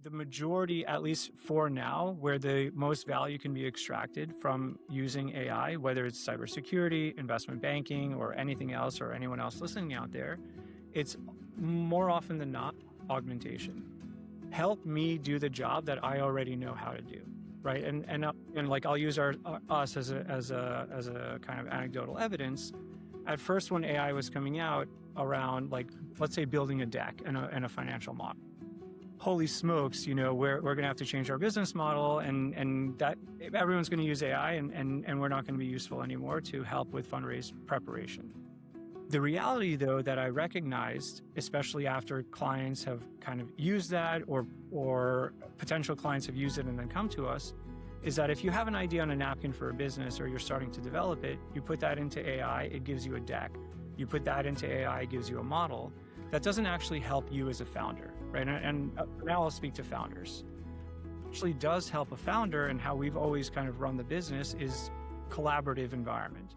the majority, at least for now, where the most value can be extracted from using AI, whether it's cybersecurity, investment banking, or anything else, or anyone else listening out there, it's more often than not augmentation. Help me do the job that I already know how to do, right? And like I'll use us as a kind of anecdotal evidence. At first, when AI was coming out around, like, let's say building a deck and a financial model, holy smokes, we're going to have to change our business model, and that everyone's going to use AI, and we're not going to be useful anymore to help with fundraise preparation. The reality, though, that I recognized, especially after clients have kind of used that, or potential clients have used it and then come to us, is that if you have an idea on a napkin for a business, or you're starting to develop it, you put that into AI, it gives you a deck. You put that into AI, it gives you a model. That doesn't actually help you as a founder, right? And now I'll speak to founders. It actually does help a founder, and how we've always kind of run the business is collaborative environment.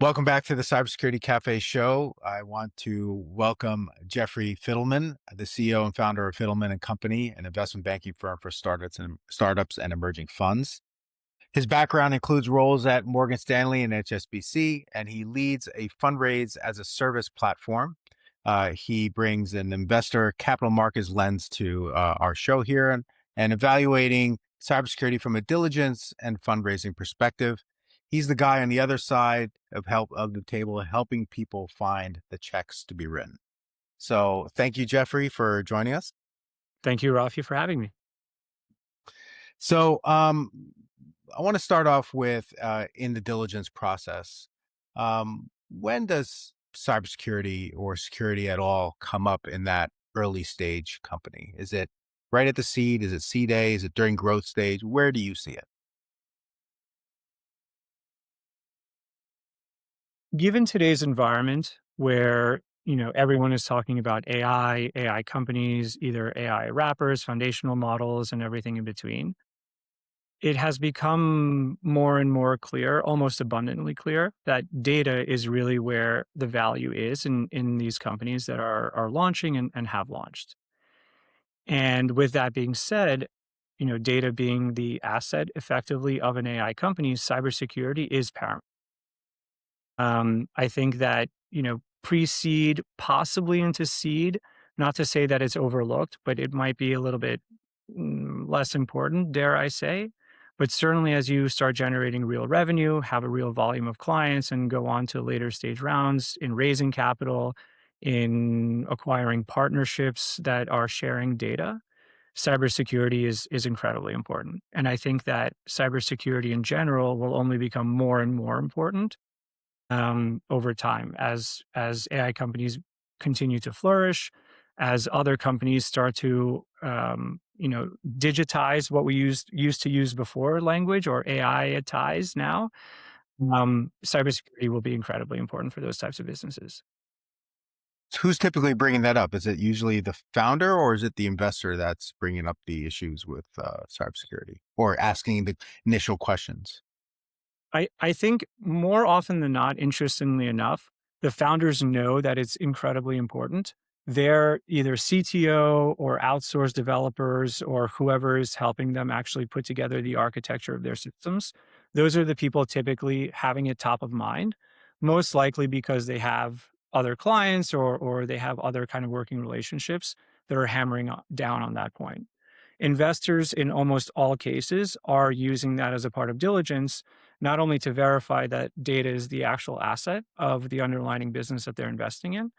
Welcome back to the Cybersecurity Cafe show. I want to welcome Jeffrey Fidelman, the CEO and founder of Fidelman Company, an investment banking firm for startups and emerging funds. His background includes roles at Morgan Stanley and HSBC, and he leads a fundraise-as-a-service platform. He brings an investor capital markets lens to our show here and evaluating cybersecurity from a diligence and fundraising perspective. He's the guy on the other side of the table, helping people find the checks to be written. So thank you, Jeffrey, for joining us. Thank you, Rafi, for having me. So I want to start off with in the diligence process. When does cybersecurity or security at all come up in that early stage company? Is it right at the seed? Is it seed A? Is it during growth stage? Where do you see it? Given today's environment where, everyone is talking about AI companies, either AI wrappers, foundational models, and everything in between, it has become more and more clear, almost abundantly clear, that data is really where the value is in these companies that are launching and have launched. And with that being said, data being the asset effectively of an AI company, cybersecurity is paramount. I think that, pre-seed, possibly into seed, not to say that it's overlooked, but it might be a little bit less important, dare I say. But certainly as you start generating real revenue, have a real volume of clients, and go on to later stage rounds in raising capital, in acquiring partnerships that are sharing data, cybersecurity is incredibly important. And I think that cybersecurity in general will only become more and more important over time as AI companies continue to flourish, as other companies start to digitize what we used to use before language, or AI-atize now. Cybersecurity will be incredibly important for those types of businesses. Who's typically bringing that up? Is it usually the founder, or is it the investor that's bringing up the issues with cybersecurity or asking the initial questions? I think more often than not, interestingly enough, the founders know that it's incredibly important. They're either CTO or outsourced developers, or whoever is helping them actually put together the architecture of their systems. Those are the people typically having it top of mind, most likely because they have other clients, or they have other kind of working relationships that are hammering down on that point. Investors, in almost all cases, are using that as a part of diligence, not only to verify that data is the actual asset of the underlying business that they're investing in,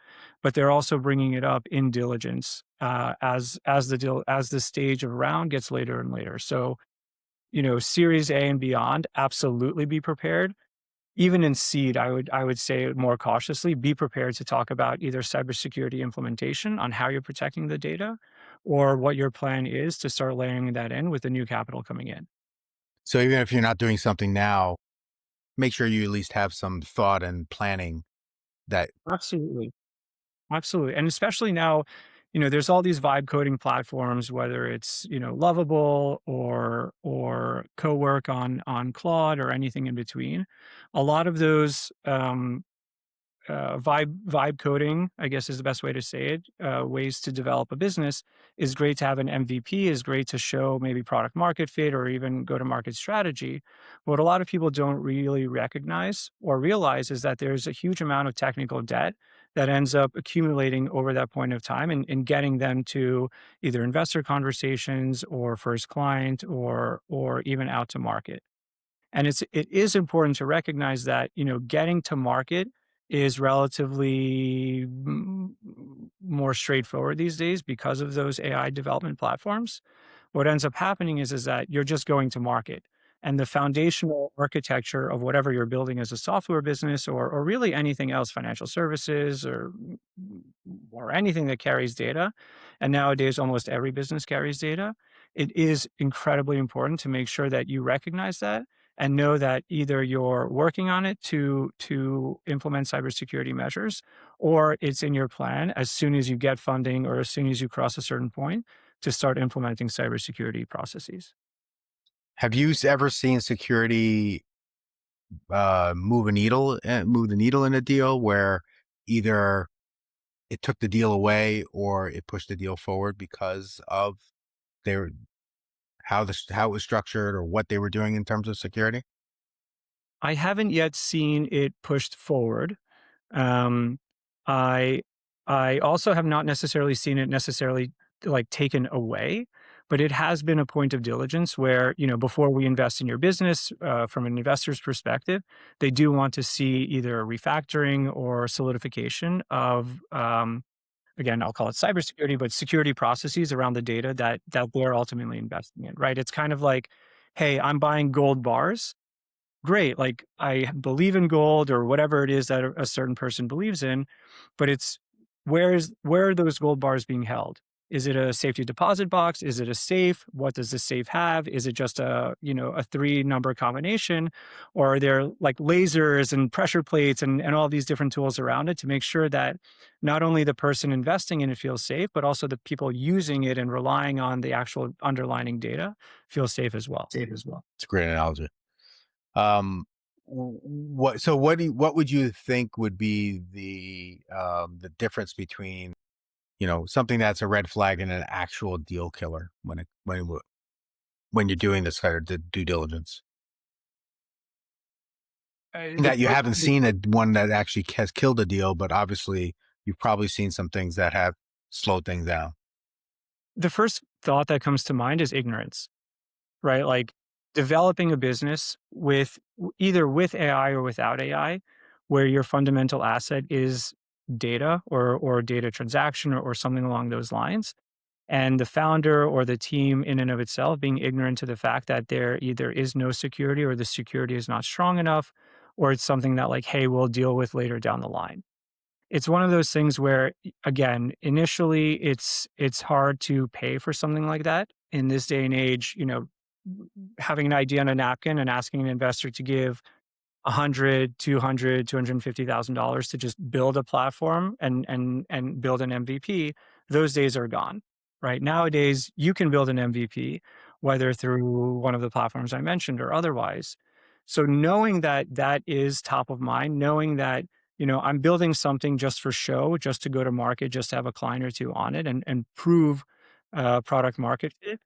but they're also bringing it up in diligence as the stage of round gets later and later. So, Series A and beyond, absolutely be prepared. Even in seed, I would say more cautiously, be prepared to talk about either cybersecurity implementation on how you're protecting the data, or what your plan is to start layering that in with the new capital coming in. So even if you're not doing something now, make sure you at least have some thought and planning that Absolutely. Absolutely. And especially now, there's all these vibe coding platforms, whether it's, Lovable or Cowork on Claude or anything in between. A lot of those vibe coding, I guess is the best way to say it, ways to develop a business is great to have an MVP, is great to show maybe product market fit or even go to market strategy. What a lot of people don't really recognize or realize is that there's a huge amount of technical debt that ends up accumulating over that point of time and getting them to either investor conversations or first client or even out to market. And it is important to recognize that, getting to market is relatively more straightforward these days because of those AI development platforms. What ends up happening is that you're just going to market. And the foundational architecture of whatever you're building as a software business or really anything else, financial services or anything that carries data, and nowadays almost every business carries data, it is incredibly important to make sure that you recognize that and know that either you're working on it to implement cybersecurity measures, or it's in your plan as soon as you get funding or as soon as you cross a certain point to start implementing cybersecurity processes. have you ever seen security move the needle in a deal where either it took the deal away or it pushed the deal forward because of their how it was structured or what they were doing in terms of security? I haven't yet seen it pushed forward. Um, I I also have not necessarily seen it necessarily like taken away, but it has been a point of diligence where, before we invest in your business, from an investor's perspective, they do want to see either a refactoring or solidification of, again, I'll call it cybersecurity, but security processes around the data that they're ultimately investing in, right? It's kind of like, hey, I'm buying gold bars. Great, like, I believe in gold or whatever it is that a certain person believes in, but it's where are those gold bars being held? Is it a safety deposit box? Is it a safe? What does the safe have? Is it just a 3-number combination? Or are there, like, lasers and pressure plates and all these different tools around it to make sure that not only the person investing in it feels safe, but also the people using it and relying on the actual underlying data feel safe as well. It's a great analogy. Um, what would you think would be the difference between, something that's a red flag and an actual deal killer when you're doing this kind of due diligence? The That you first haven't seen one that actually has killed a deal, but obviously you've probably seen some things that have slowed things down. the first thought that comes to mind is ignorance, right? Like, developing a business either with AI or without AI, where your fundamental asset is data or data transaction or something along those lines. And the founder or the team in and of itself being ignorant to the fact that there either is no security or the security is not strong enough, or it's something that, like, hey, we'll deal with later down the line. It's one of those things where, again, initially it's hard to pay for something like that. In this day and age, having an idea on a napkin and asking an investor to give 100, 200, $250,000 to just build a platform and build an MVP, those days are gone. Right? Nowadays, you can build an MVP, whether through one of the platforms I mentioned or otherwise. So knowing that that is top of mind, knowing that, I'm building something just for show, just to go to market, just to have a client or two on it and prove product market fit,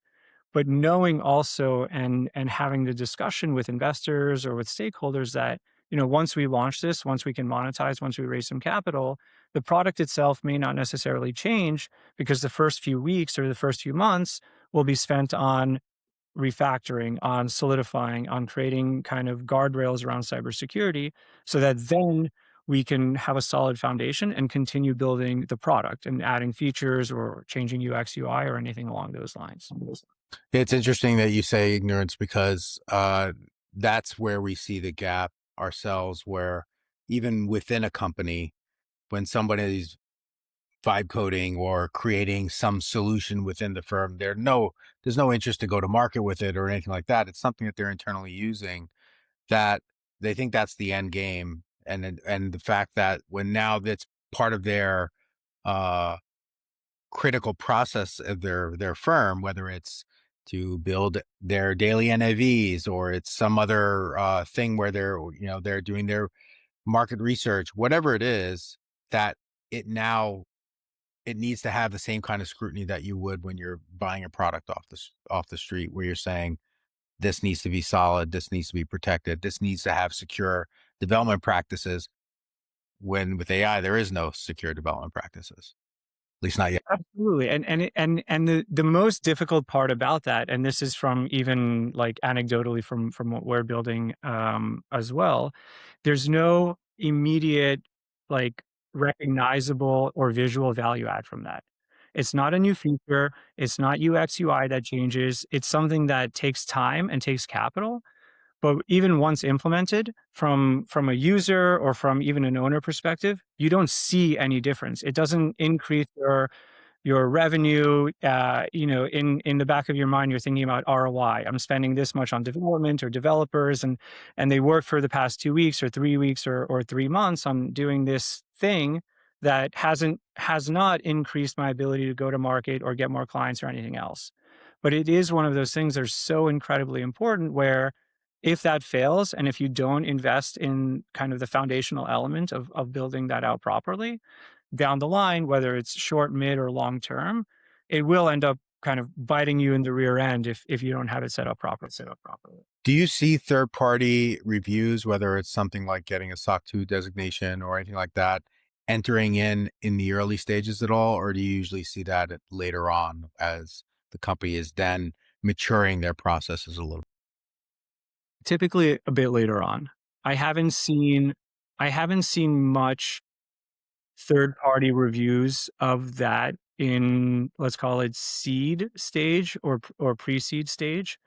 but knowing also and having the discussion with investors or with stakeholders that, once we launch this, once we can monetize, once we raise some capital, the product itself may not necessarily change because the first few weeks or the first few months will be spent on refactoring, on solidifying, on creating kind of guardrails around cybersecurity so that then we can have a solid foundation and continue building the product and adding features or changing UX, UI, or anything along those lines. It's interesting that you say ignorance because that's where we see the gap ourselves, where even within a company, when somebody's vibe coding or creating some solution within the firm, there's no interest to go to market with it or anything like that. It's something that they're internally using that they think that's the end game. and the fact that when now that's part of their uh, critical process of their firm, whether it's to build their daily NAVs or it's some other thing where they're doing their market research, whatever it is, that it now it needs to have the same kind of scrutiny that you would when you're buying a product off the street, where you're saying this needs to be solid, this needs to be protected, this needs to have secure development practices. When with AI, there is no secure development practices, at least not yet. Absolutely. And the most difficult part about that, and this is from even like anecdotally from what we're building as well, there's no immediate like recognizable or visual value add from that. It's not a new feature, it's not UX UI that changes. It's something that takes time and takes capital. But even once implemented from a user or from even an owner perspective, you don't see any difference. It doesn't increase your revenue. In the back of your mind, you're thinking about ROI. I'm spending this much on development or developers, and they work for the past 2 weeks or 3 weeks or 3 months on doing this thing that has not increased my ability to go to market or get more clients or anything else. But it is one of those things that are so incredibly important where if that fails and if you don't invest in kind of the foundational element of building that out properly, down the line, whether it's short, mid, or long term, it will end up kind of biting you in the rear end if you don't have it set up properly. Do you see third party reviews, whether it's something like getting a SOC 2 designation or anything like that, entering in the early stages at all? Or do you usually see that later on as the company is then maturing their processes a little? Typically a bit later on. I haven't seen I haven't seen much third party reviews of that in, let's call it, seed stage or pre-seed stage.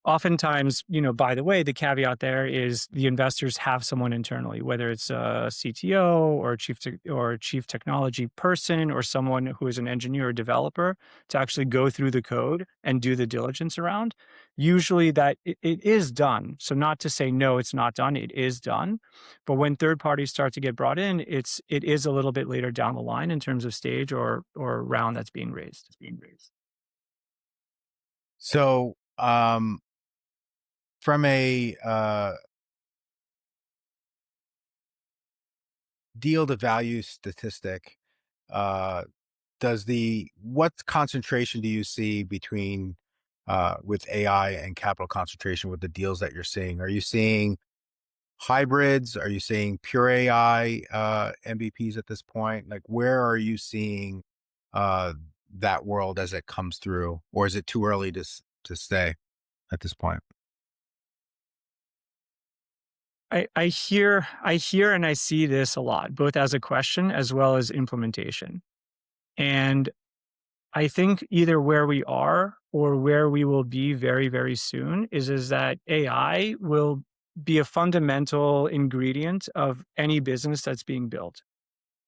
Oftentimes, by the way, the caveat there is the investors have someone internally, whether it's a CTO or or chief technology person or someone who is an engineer or developer to actually go through the code and do the diligence around. Usually that it is done. So not to say no, it's not done. It is done. But when third parties start to get brought in, it is a little bit later down the line in terms of stage or round that's being raised. So, from a deal to value statistic, uh, what concentration do you see between with AI and capital concentration with the deals that you're seeing? Are you seeing hybrids? Are you seeing pure AI MVPs at this point? Like, where are you seeing uh, that world as it comes through, or is it too early to stay at this point? I hear and I see this a lot, both as a question as well as implementation. And I think either where we are or where we will be very, very soon is that AI will be a fundamental ingredient of any business that's being built.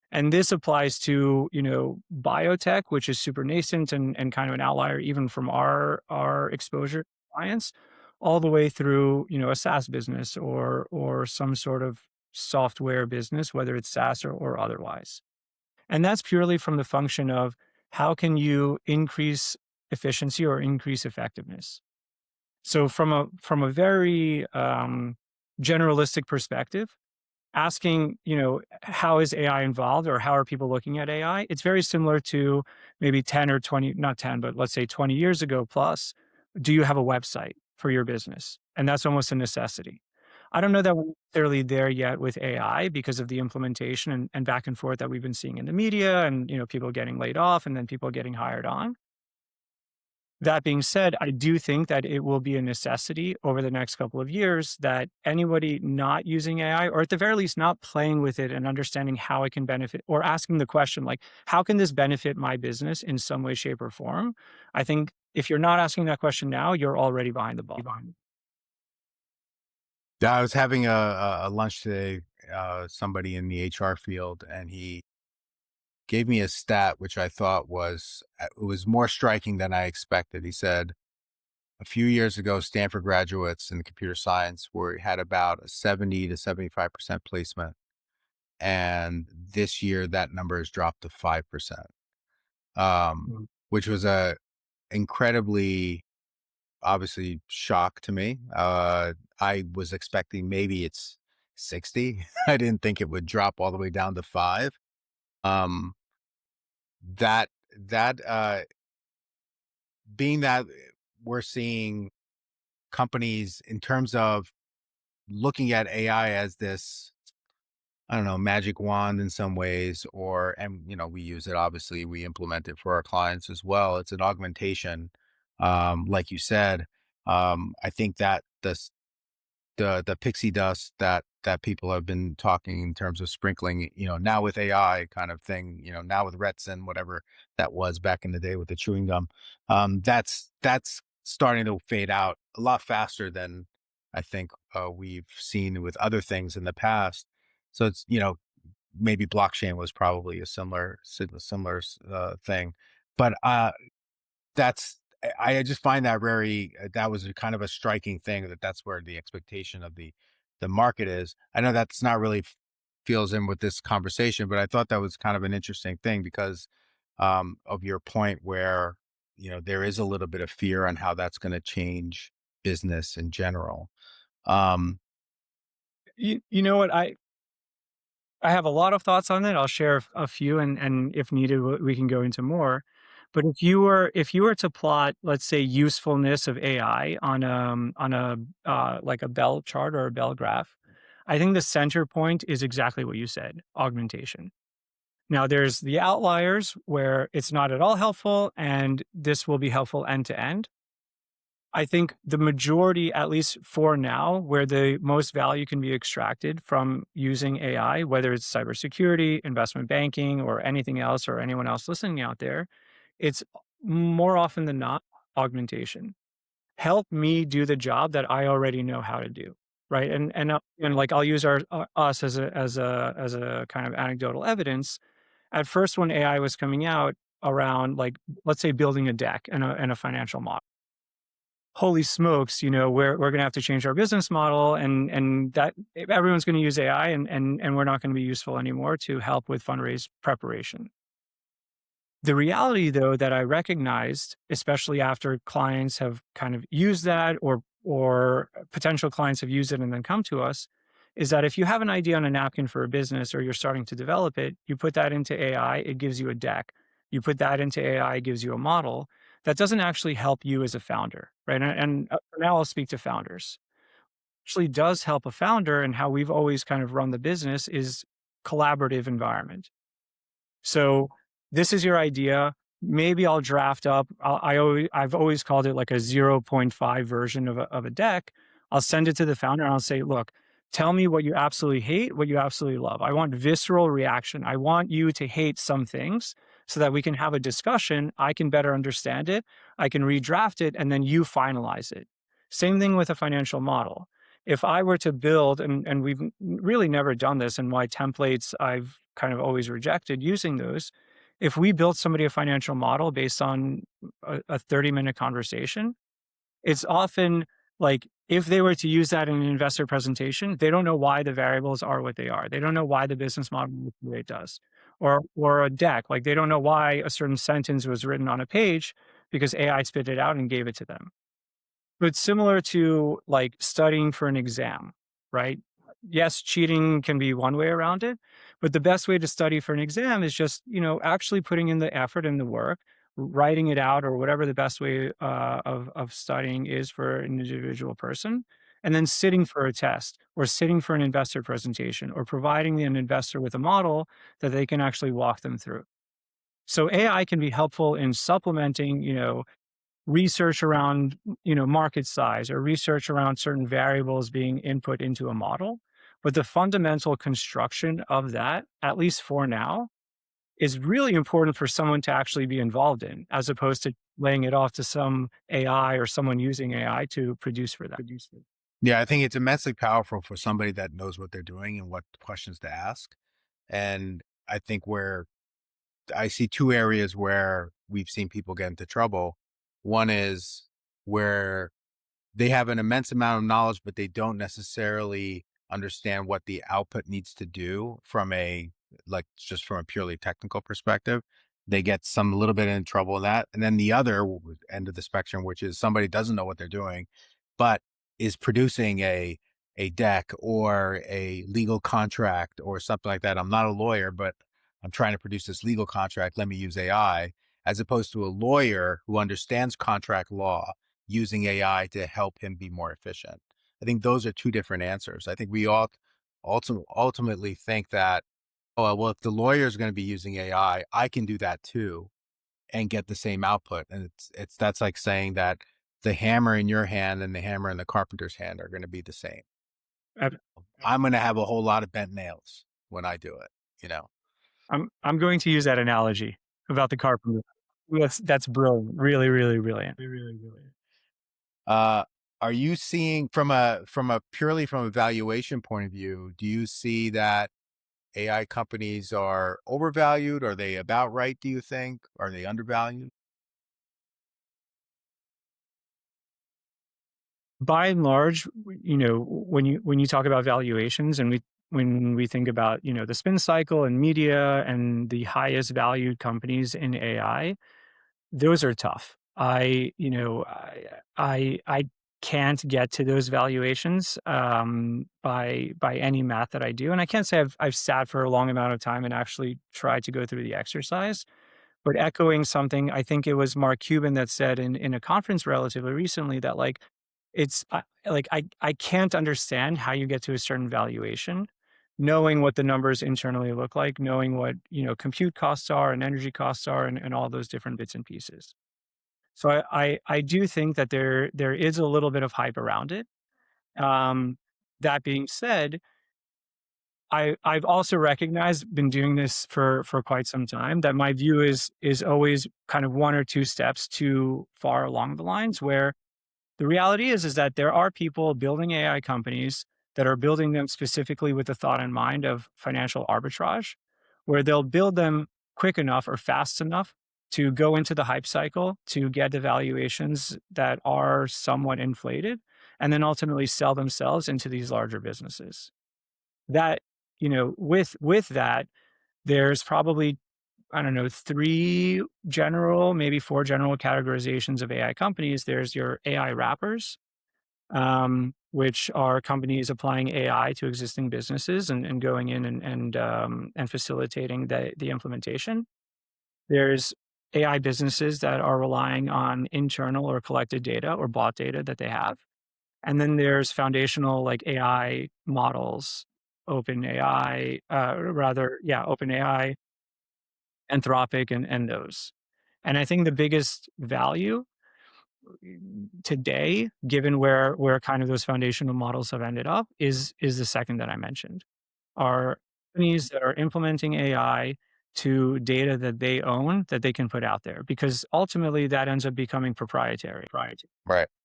And this applies to, biotech, which is super nascent and kind of an outlier even from our exposure to clients, all the way through, a SaaS business or some sort of software business, whether it's SaaS or otherwise. And that's purely from the function of how can you increase efficiency or increase effectiveness. So from a very generalistic perspective, asking, how is AI involved or how are people looking at AI? It's very similar to maybe 10 or 20, not 10, but let's say 20 years ago plus. Do you have a website for your business? And that's almost a necessity. I don't know that we're necessarily there yet with AI because of the implementation and back and forth that we've been seeing in the media and, people getting laid off and then people getting hired on. That being said, I do think that it will be a necessity over the next couple of years that anybody not using AI, or at the very least not playing with it and understanding how it can benefit, or asking the question, like, how can this benefit my business in some way, shape, or form? I think if you're not asking that question now, you're already behind the ball. Yeah, I was having a lunch today, somebody in the HR field, and he gave me a stat which I thought was it was more striking than I expected. He said a few years ago, Stanford graduates in computer science had about a 70 to 75% placement. And this year that number has dropped to 5%, Mhm. which was a incredibly obviously shock to me. I was expecting maybe it's 60. I didn't think it would drop all the way down to 5. Um, that being that we're seeing companies in terms of looking at AI as this, I don't know, magic wand in some ways, and we use it, obviously, we implement it for our clients as well. It's an augmentation. Like you said, I think that the pixie dust that people have been talking in terms of sprinkling, now with AI kind of thing, now with Retsin, whatever that was back in the day with the chewing gum, that's starting to fade out a lot faster than I think we've seen with other things in the past. So it's, maybe blockchain was probably a similar thing, but that's I just find that very that was a kind of a striking thing, that's where the expectation of the market is. I know that's not really feels in with this conversation, but I thought that was kind of an interesting thing because of your point where there is a little bit of fear on how that's going to change business in general. Um, You know what? I have a lot of thoughts on it. I'll share a few, and if needed, we can go into more. But if you were to plot, let's say, usefulness of AI on a like a bell chart or a bell graph, I think the center point is exactly what you said: augmentation. Now, there's the outliers where it's not at all helpful, and this will be helpful end to end. I think the majority, at least for now, where the most value can be extracted from using AI, whether it's cybersecurity, investment banking, or anything else, or anyone else listening out there, it's more often than not augmentation. Help me do the job that I already know how to do, right? And like I'll use us as a kind of anecdotal evidence. At first, when AI was coming out around, like, let's say, building a deck and a financial model, holy smokes, we're going to have to change our business model, and that everyone's going to use AI, and we're not going to be useful anymore to help with fundraise preparation. The reality, though, that I recognized, especially after clients have kind of used that, or potential clients have used it and then come to us, is that if you have an idea on a napkin for a business, or you're starting to develop it, you put that into AI, it gives you a deck. You put that into AI, it gives you a model. That doesn't actually help you as a founder, right? And for now I'll speak to founders. Actually does help a founder, and how we've always kind of run the business is collaborative environment. So this is your idea. Maybe I'll draft up. I've always called it like a zero point 0.5 version of a deck. I'll send it to the founder and I'll say, look, tell me what you absolutely hate, what you absolutely love. I want visceral reaction. I want you to hate some things so that we can have a discussion. I can better understand it. I can redraft it, and then you finalize it. Same thing with a financial model. If I were to build, and we've really never done this, and why templates I've kind of always rejected using those. If we built somebody a financial model based on a 30-minute conversation, it's often like, if they were to use that in an investor presentation, they don't know why the variables are what they are. They don't know why the business model works the way it does. Or a deck, like, they don't know why a certain sentence was written on a page because AI spit it out and gave it to them. But similar to, like, studying for an exam, right? Yes, cheating can be one way around it, but the best way to study for an exam is just, actually putting in the effort and the work, writing it out, or whatever the best way of studying is for an individual person, and then sitting for a test, or sitting for an investor presentation, or providing an investor with a model that they can actually walk them through. So AI can be helpful in supplementing, research around, market size, or research around certain variables being input into a model. But the fundamental construction of that, at least for now, is really important for someone to actually be involved in, as opposed to laying it off to some AI or someone using AI to produce for that. yeah, I think it's immensely powerful for somebody that knows what they're doing and what questions to ask. And I think where I see two areas where we've seen people get into trouble. One is where they have an immense amount of knowledge, but they don't necessarily understand what the output needs to do from a like just from a purely technical perspective. They get some a little bit in trouble in that. And then the other end of the spectrum, which is somebody doesn't know what they're doing, but is producing a deck or a legal contract or something like that. I'm not a lawyer, but I'm trying to produce this legal contract. Let me use AI, as opposed to a lawyer who understands contract law using AI to help him be more efficient. I think those are two different answers. I think we all ultimately think that, oh, well, if the lawyer is going to be using AI, I can do that too and get the same output. And that's like saying that the hammer in your hand and the hammer in the carpenter's hand are going to be the same. Ab- I'm going to have a whole lot of bent nails when I do it, you know? I'm going to use that analogy about the carpenter. That's brilliant. Really, really brilliant. Uh, are you seeing from a purely from a valuation point of view, do you see that AI companies are overvalued? Are they about right, do you think? Are they undervalued? By and large, when you talk about valuations and when we think about, the spin cycle and media and the highest valued companies in AI, those are tough. I can't get to those valuations, by any math that I do, and I can't say I've sat for a long amount of time and actually tried to go through the exercise. But echoing something, I think it was Mark Cuban that said in a conference relatively recently that, like, I can't understand how you get to a certain valuation, knowing what the numbers internally look like, knowing what, compute costs are and energy costs are and all those different bits and pieces. So I do think that there is a little bit of hype around it. Um, that being said, I've also recognized, been doing this for quite some time, that my view is always kind of one or two steps too far along the lines where the reality is that there are people building AI companies that are building them specifically with the thought in mind of financial arbitrage, where they'll build them quick enough or fast enough to go into the hype cycle to get the valuations that are somewhat inflated, and then ultimately sell themselves into these larger businesses. That, with that, there's probably, I don't know, three general, maybe four general categorizations of AI companies. There's your AI wrappers, which are companies applying AI to existing businesses and going in and facilitating the implementation. There's AI businesses that are relying on internal or collected data or bought data that they have. And then there's foundational like AI models, OpenAI, OpenAI, Anthropic, and those. And I think the biggest value today, given where kind of those foundational models have ended up, is the second that I mentioned. Are companies that are implementing AI to data that they own that they can put out there, because ultimately that ends up becoming proprietary. Right.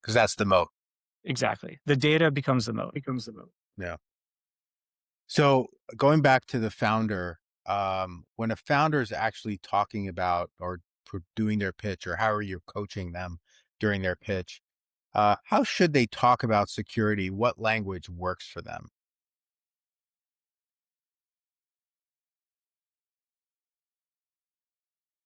Because that's the moat. Exactly. The data becomes the moat. Yeah. So going back to the founder, when a founder is actually talking about or doing their pitch, or how are you coaching them during their pitch, how should they talk about security? What language works for them?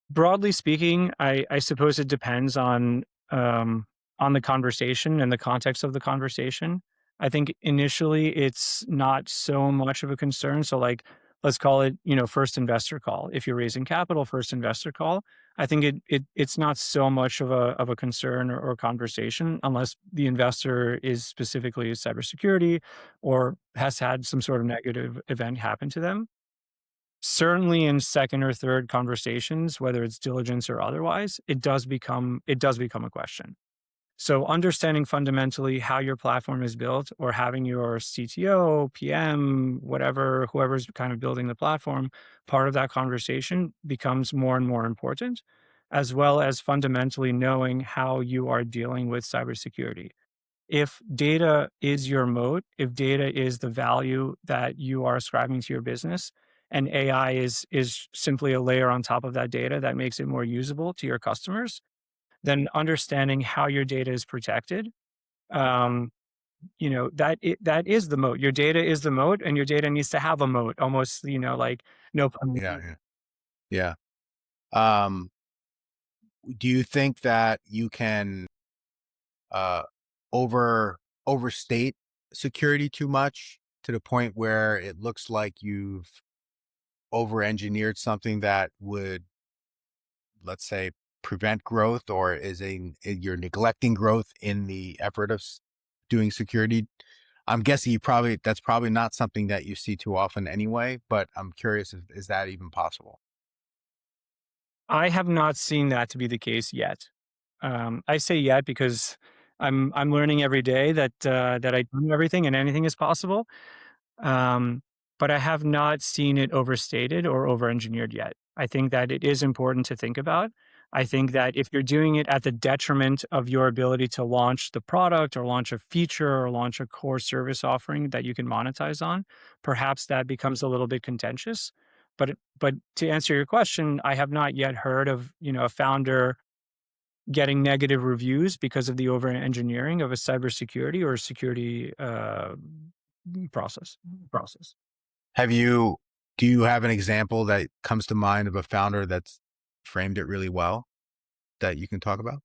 Broadly speaking, I suppose it depends on the conversation and the context of the conversation. I think initially it's not so much of a concern. So, like, let's call it, first investor call. If you're raising capital, first investor call, I think it's not so much of a concern or conversation unless the investor is specifically cybersecurity or has had some sort of negative event happen to them. Certainly in second or third conversations, whether it's diligence or otherwise, it does become a question. So understanding fundamentally how your platform is built, or having your CTO, PM, whatever, whoever's kind of building the platform, part of that conversation becomes more and more important, as well as fundamentally knowing how you are dealing with cybersecurity. If data is your moat, if data is the value that you are ascribing to your business, and AI is simply a layer on top of that data that makes it more usable to your customers, then understanding how your data is protected, um, that is the moat. Your data is the moat, and your data needs to have a moat, almost, like no pun Yeah, intended. yeah, yeah. Do you think that you can uh, over overstate security too much to the point where it looks like you've over engineered something that would, let's say, prevent growth, or you're neglecting growth in the effort of doing security? I'm guessing that's probably not something that you see too often anyway, but I'm curious, is that even possible? I have not seen that to be the case yet. I say yet because I'm learning every day that I don't know everything and anything is possible. Um, but I have not seen it overstated or over-engineered yet. I think that it is important to think about. I think that if you're doing it at the detriment of your ability to launch the product or launch a feature or launch a core service offering that you can monetize on, perhaps that becomes a little bit contentious. But to answer your question, I have not yet heard of, a founder getting negative reviews because of the over engineering of a cybersecurity or security process. Have you Do you have an example that comes to mind of a founder that's framed it really well that you can talk about?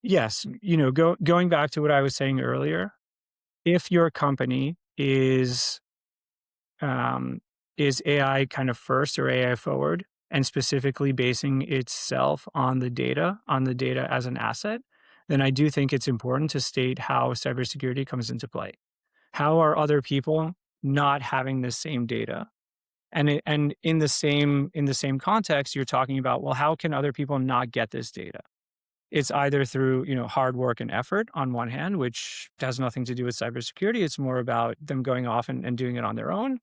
Yes, going back to what I was saying earlier, if your company um, is AI kind of first or AI forward, and specifically basing itself on the data as an asset, then I do think it's important to state how cybersecurity comes into play. How are other people not having the same data? And in the same context, you're talking about, well, how can other people not get this data? It's either through, hard work and effort on one hand, which has nothing to do with cybersecurity. It's more about them going off and doing it on their own.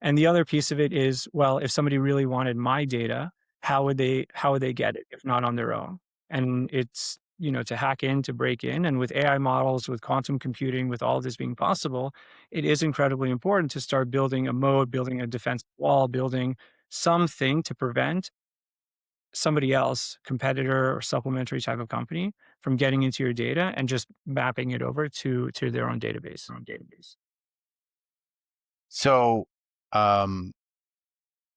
And the other piece of it is, well, if somebody really wanted my data, how would they get it if not on their own? And it's, to hack in, to break in. And with AI models, with quantum computing, with all of this being possible, it is incredibly important to start building a mode, building a defensive wall, building something to prevent somebody else, competitor or supplementary type of company, from getting into your data and just mapping it over to their own database. So, um,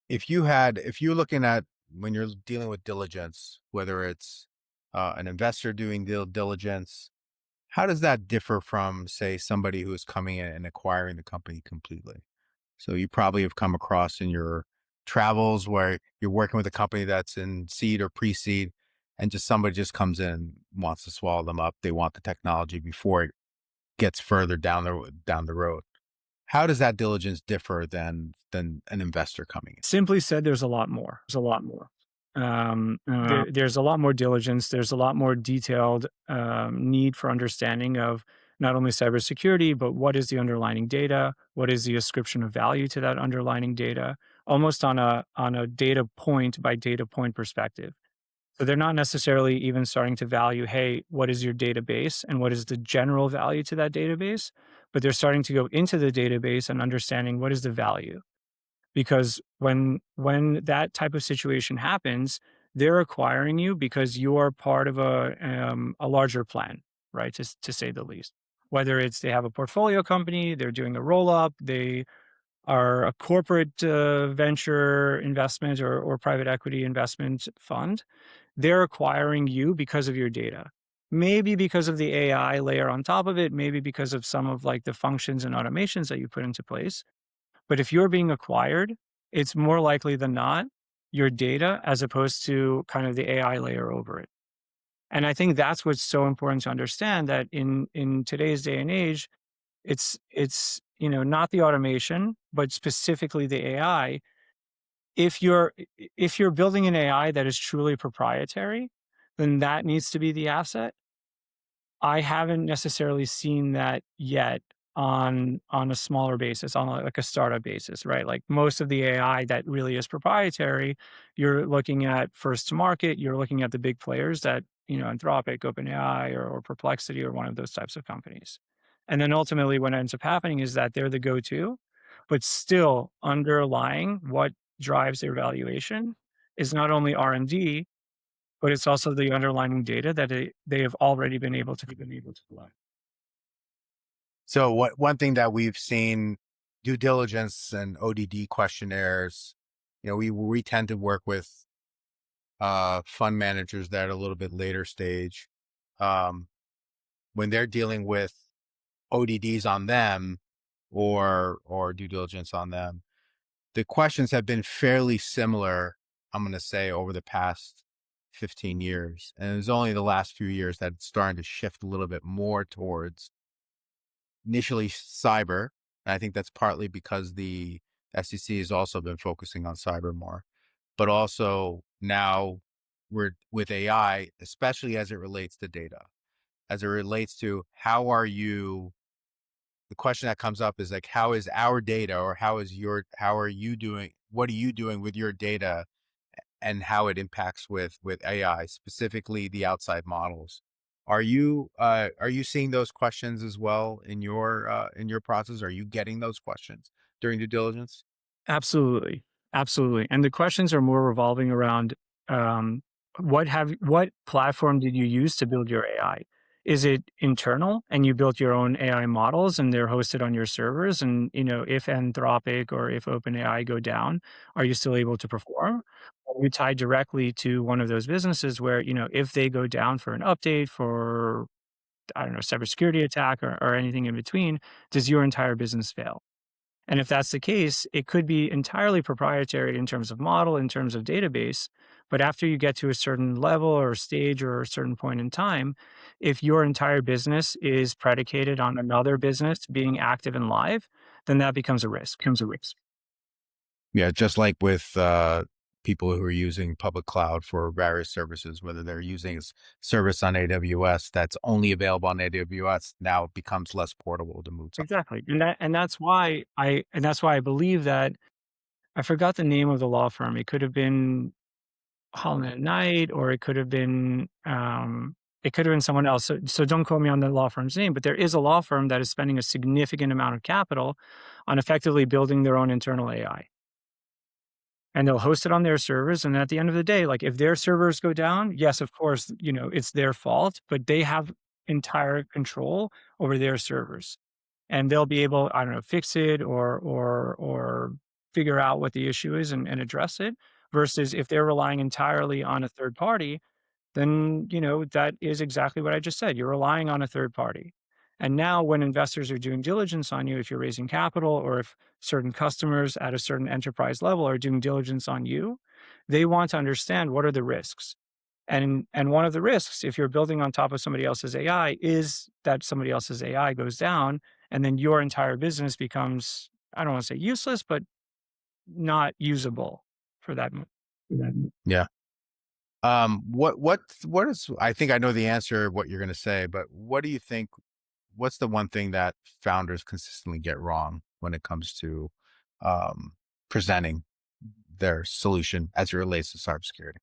if you're looking at, when you're dealing with diligence, whether it's an investor doing diligence, how does that differ from, say, somebody who is coming in and acquiring the company completely? So you probably have come across in your travels where you're working with a company that's in seed or pre-seed, and just somebody just comes in and wants to swallow them up. They want the technology before it gets further down the road. How does that diligence differ than an investor coming in? Simply said, there's a lot more. There's a lot more. There's a lot more diligence. There's a lot more detailed need for understanding of not only cybersecurity, but what is the underlying data? What is the ascription of value to that underlying data? Almost on a data point by data point perspective. So they're not necessarily even starting to value, hey, what is your database and what is the general value to that database? But they're starting to go into the database and understanding what is the value. Because when that type of situation happens, they're acquiring you because you are part of a larger plan, right? To say the least. Whether it's they have a portfolio company, they're doing a roll up, they are a corporate venture investment or private equity investment fund, they're acquiring you because of your data. Maybe because of the AI layer on top of it, maybe because of some of like the functions and automations that you put into place. But if you're being acquired, it's more likely than not your data as opposed to kind of the AI layer over it. And I think that's what's so important to understand, that in today's day and age, it's not the automation, but specifically the AI. If you're building an AI that is truly proprietary, then that needs to be the asset. I haven't necessarily seen that yet on a smaller basis, on like a startup basis, right? Like most of the AI that really is proprietary, you're looking at first to market, you're looking at the big players that, Anthropic, OpenAI, or Perplexity, or one of those types of companies. And then ultimately what ends up happening is that they're the go-to, but still underlying what drives their valuation is not only R&D, but it's also the underlying data that they have already been able to collect. So one thing that we've seen, due diligence and ODD questionnaires, we tend to work with fund managers that are a little bit later stage. Um, when they're dealing with ODDs on them or due diligence on them, the questions have been fairly similar, I'm going to say, over the past 15 years. And it was only the last few years that it's starting to shift a little bit more towards initially cyber. And I think that's partly because the SEC has also been focusing on cyber more, but also now we're with AI, especially as it relates to data, as it relates to the question that comes up is like, how is our data, or how are you doing? What are you doing with your data, and how it impacts with AI, specifically the outside models? Are you seeing those questions as well in your process? Are you getting those questions during due diligence? Absolutely. Absolutely. And the questions are more revolving around, um, what platform did you use to build your AI? Is it internal and you built your own AI models and they're hosted on your servers? And, if Anthropic or if OpenAI go down, are you still able to perform? Are you tied directly to one of those businesses where, if they go down for an update, for, I don't know, cybersecurity attack or anything in between, does your entire business fail? And if that's the case, it could be entirely proprietary in terms of model, in terms of database. But after you get to a certain level or stage or a certain point in time, if your entire business is predicated on another business being active and live, then that becomes a risk. Yeah, just like with people who are using public cloud for various services, whether they're using service on AWS that's only available on AWS, now it becomes less portable to move something. Exactly. And that's why I believe that I forgot the name of the law firm. It could have been Holland at Night, or it could have been someone else. So don't quote me on the law firm's name, but there is a law firm that is spending a significant amount of capital on effectively building their own internal AI. And they'll host it on their servers. And at the end of the day, like if their servers go down, yes, of course, it's their fault, but they have entire control over their servers. And they'll be able, I don't know, fix it or figure out what the issue is and address it. Versus if they're relying entirely on a third party, then that is exactly what I just said. You're relying on a third party. And now when investors are doing diligence on you, if you're raising capital or if certain customers at a certain enterprise level are doing diligence on you, they want to understand what are the risks. And one of the risks, if you're building on top of somebody else's AI, is that somebody else's AI goes down and then your entire business becomes, I don't want to say useless, but not usable for that. Yeah. What is, I think I know the answer, what you're going to say, but what do you think, what's the one thing that founders consistently get wrong when it comes to um, presenting their solution as it relates to cybersecurity?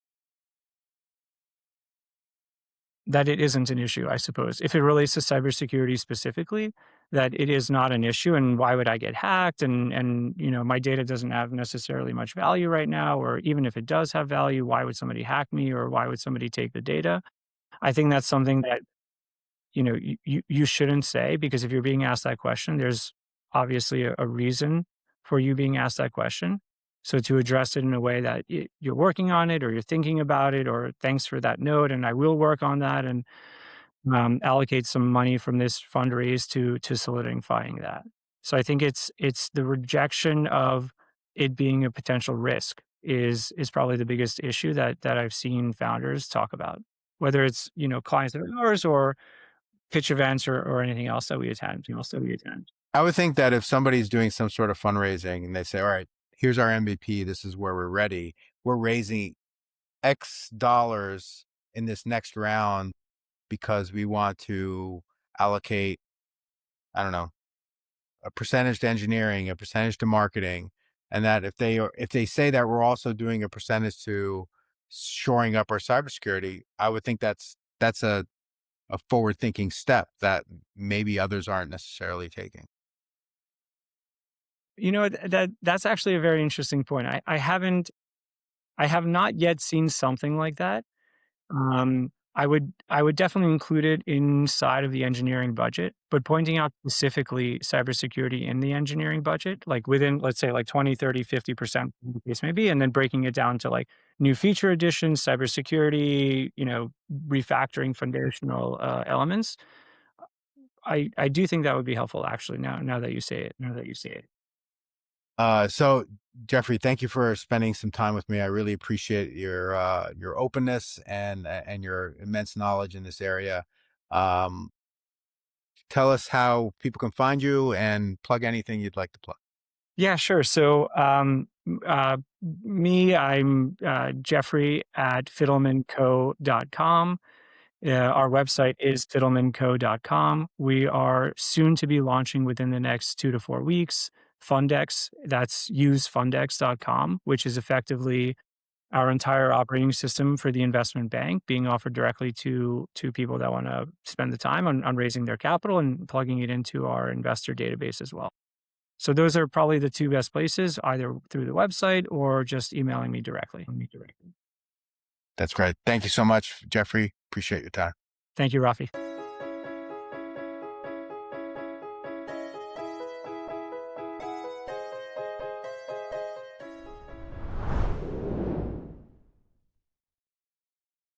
That it isn't an issue, I suppose. If it relates to cybersecurity specifically, that it is not an issue, and why would I get hacked? And my data doesn't have necessarily much value right now, or even if it does have value, why would somebody hack me, or why would somebody take the data? I think that's something that you shouldn't say, because if you're being asked that question, there's obviously a reason for you being asked that question. So to address it in a way that you're working on it, or you're thinking about it, or thanks for that note, and I will work on that, and allocate some money from this fundraise to solidifying that. So I think it's the rejection of it being a potential risk is probably the biggest issue that I've seen founders talk about, whether it's clients of ours or pitch events or anything else that we attend. I would think that if somebody's doing some sort of fundraising and they say, all right, here's our MVP, this is where we're ready, we're raising X dollars in this next round because we want to allocate, I don't know, a percentage to engineering, a percentage to marketing. And that if they say that we're also doing a percentage to shoring up our cybersecurity, I would think that's a forward thinking step that maybe others aren't necessarily taking. That's actually a very interesting point. I haven't I have not yet seen something like that. I would definitely include it inside of the engineering budget, but pointing out specifically cybersecurity in the engineering budget, like within, let's say, like 20, 30, 50%, the case maybe, and then breaking it down to like new feature additions, cybersecurity, refactoring foundational elements. I do think that would be helpful actually now that you say it. Now that you say it. So Jeffrey, thank you for spending some time with me. I really appreciate your openness and your immense knowledge in this area. Um, Tell us how people can find you and plug anything you'd like to plug. Yeah, sure. So, I'm Jeffrey at fidelmanco.com. Our website is fidelmanco.com. We are soon to be launching within the next 2 to 4 weeks. Fundex, that's usefundex.com, which is effectively our entire operating system for the investment bank being offered directly to people that want to spend the time on raising their capital and plugging it into our investor database as well. So those are probably the two best places, either through the website or just emailing me directly. That's great. Thank you so much, Jeffrey. Appreciate your time. Thank you, Rafi.